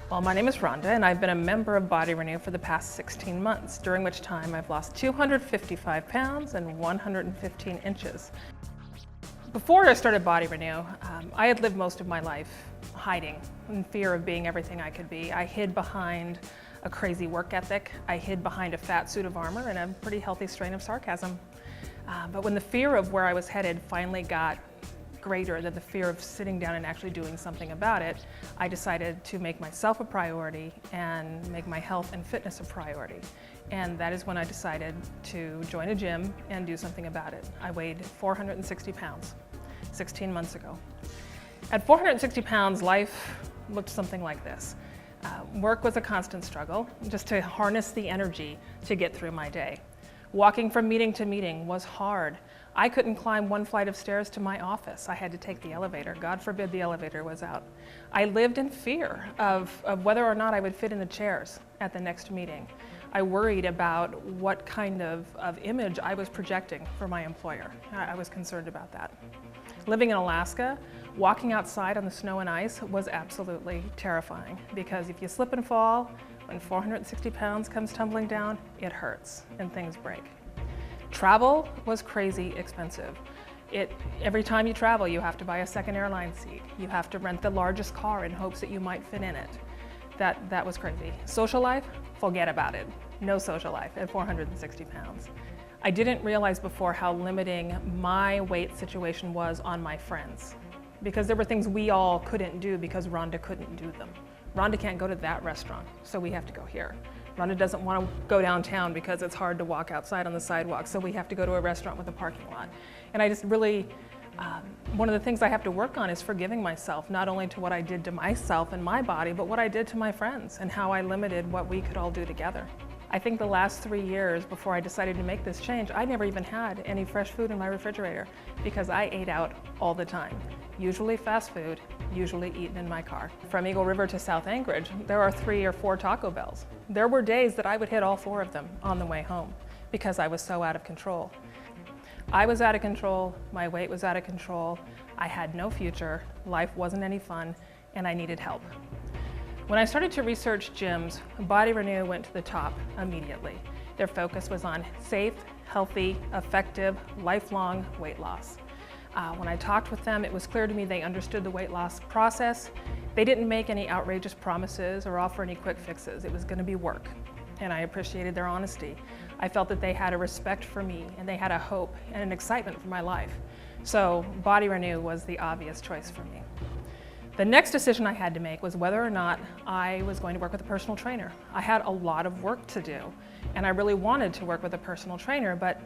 Well, my name is Rhonda, and I've been a member of Body Renew for the past 16 months, during which time I've lost 255 pounds and 115 inches. Before I started Body Renew, I had lived most of my life hiding in fear of being everything I could be. I hid behind a crazy work ethic. I hid behind a fat suit of armor and a pretty healthy strain of sarcasm. But when the fear of where I was headed finally got greater than the fear of sitting down and actually doing something about it, I decided to make myself a priority and make my health and fitness a priority. And that is when I decided to join a gym and do something about it. I weighed 460 pounds 16 months ago. At 460 pounds, life looked something like this. Work was a constant struggle, just to harness the energy to get through my day. Walking from meeting to meeting was hard. I couldn't climb one flight of stairs to my office. I had to take the elevator. God forbid the elevator was out. I lived in fear of whether or not I would fit in the chairs at the next meeting. I worried about what kind of image I was projecting for my employer. I was concerned about that. Living in Alaska, walking outside on the snow and ice was absolutely terrifying, because if you slip and fall, when 460 pounds comes tumbling down, it hurts and things break. Travel was crazy expensive. Every time you travel, you have to buy a second airline seat. You have to rent the largest car in hopes that you might fit in it. That was crazy. Social life, forget about it. No social life at 460 pounds. I didn't realize before how limiting my weight situation was on my friends, because there were things we all couldn't do because Rhonda couldn't do them. Rhonda can't go to that restaurant, so we have to go here. Rhonda doesn't want to go downtown because it's hard to walk outside on the sidewalk, so we have to go to a restaurant with a parking lot. And I just really, one of the things I have to work on is forgiving myself, not only to what I did to myself and my body, but what I did to my friends and how I limited what we could all do together. I think the last 3 years before I decided to make this change, I never even had any fresh food in my refrigerator because I ate out all the time. Usually fast food, usually eaten in my car. From Eagle River to South Anchorage, there are 3 or 4 Taco Bells. There were days that I would hit all 4 of them on the way home because I was so out of control. I was out of control, my weight was out of control, I had no future, life wasn't any fun, and I needed help. When I started to research gyms, Body Renew went to the top immediately. Their focus was on safe, healthy, effective, lifelong weight loss. When I talked with them, it was clear to me they understood the weight loss process. They didn't make any outrageous promises or offer any quick fixes. It was going to be work, and I appreciated their honesty. I felt that they had a respect for me, and they had a hope and an excitement for my life. So Body Renew was the obvious choice for me. The next decision I had to make was whether or not I was going to work with a personal trainer. I had a lot of work to do, and I really wanted to work with a personal trainer, but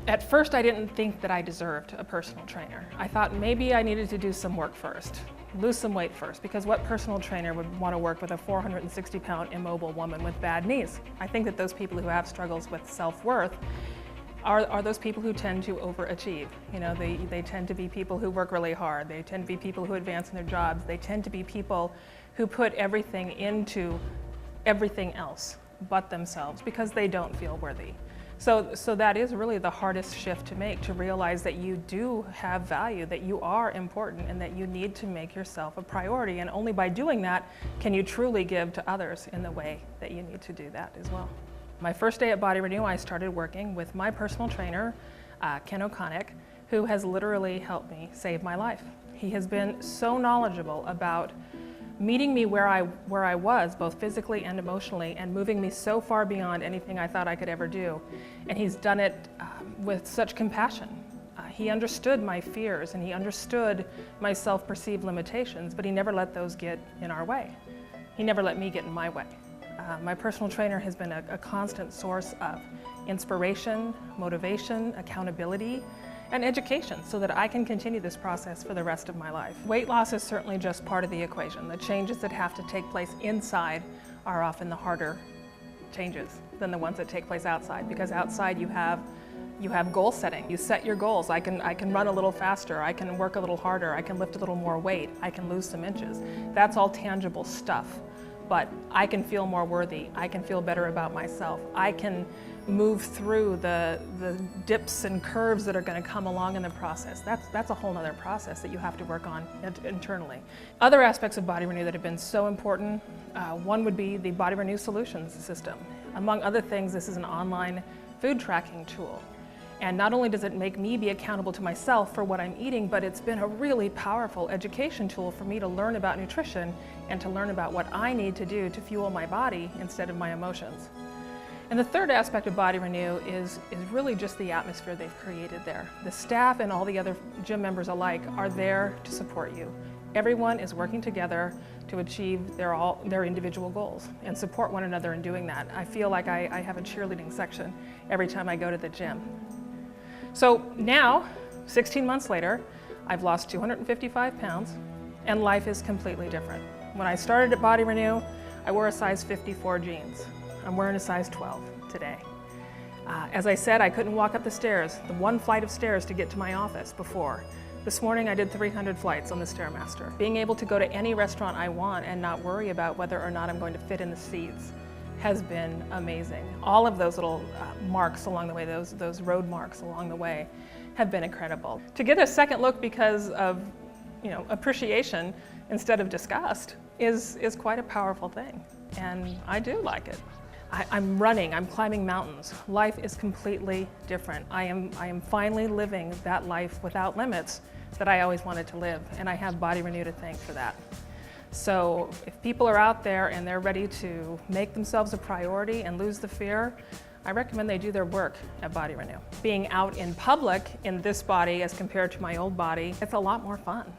at first I didn't think that I deserved a personal trainer. I thought maybe I needed to do some work first, lose some weight first, because what personal trainer would want to work with a 460-pound immobile woman with bad knees? I think that those people who have struggles with self-worth are those people who tend to overachieve. You know, they tend to be people who work really hard. They tend to be people who advance in their jobs. They tend to be people who put everything into everything else but themselves because they don't feel worthy. So that is really the hardest shift to make, to realize that you do have value, that you are important, and that you need to make yourself a priority. And only by doing that can you truly give to others in the way that you need to do that as well. My first day at Body Renew, I started working with my personal trainer, Ken O'Connick, who has literally helped me save my life. He has been so knowledgeable about meeting me where I was, both physically and emotionally, and moving me so far beyond anything I thought I could ever do. And he's done it with such compassion. He understood my fears and he understood my self-perceived limitations, but he never let those get in our way. He never let me get in my way. My personal trainer has been a constant source of inspiration, motivation, accountability, and education so that I can continue this process for the rest of my life. Weight loss is certainly just part of the equation. The changes that have to take place inside are often the harder changes than the ones that take place outside, because outside you have goal setting. You set your goals. I can run a little faster, I can work a little harder, I can lift a little more weight, I can lose some inches. That's all tangible stuff. But I can feel more worthy, I can feel better about myself, I can move through the dips and curves that are going to come along in the process. That's a whole other process that you have to work on internally. Other aspects of Body Renew that have been so important, one would be the Body Renew Solutions system. Among other things, this is an online food tracking tool. And not only does it make me be accountable to myself for what I'm eating, but it's been a really powerful education tool for me to learn about nutrition and to learn about what I need to do to fuel my body instead of my emotions. And the third aspect of Body Renew is really just the atmosphere they've created there. The staff and all the other gym members alike are there to support you. Everyone is working together to achieve their individual goals and support one another in doing that. I feel like I have a cheerleading section every time I go to the gym. So now, 16 months later, I've lost 255 pounds and life is completely different. When I started at Body Renew, I wore a size 54 jeans. I'm wearing a size 12 today. As I said, I couldn't walk up the stairs, the one flight of stairs to get to my office before. This morning I did 300 flights on the Stairmaster. Being able to go to any restaurant I want and not worry about whether or not I'm going to fit in the seats has been amazing. All of those little marks along the way, those road marks along the way, have been incredible. To get a second look because of appreciation instead of disgust is quite a powerful thing, and I do like it. I'm running, I'm climbing mountains. Life is completely different. I am finally living that life without limits that I always wanted to live, and I have Body Renew to thank for that. So if people are out there and they're ready to make themselves a priority and lose the fear, I recommend they do their work at Body Renew. Being out in public in this body as compared to my old body, it's a lot more fun.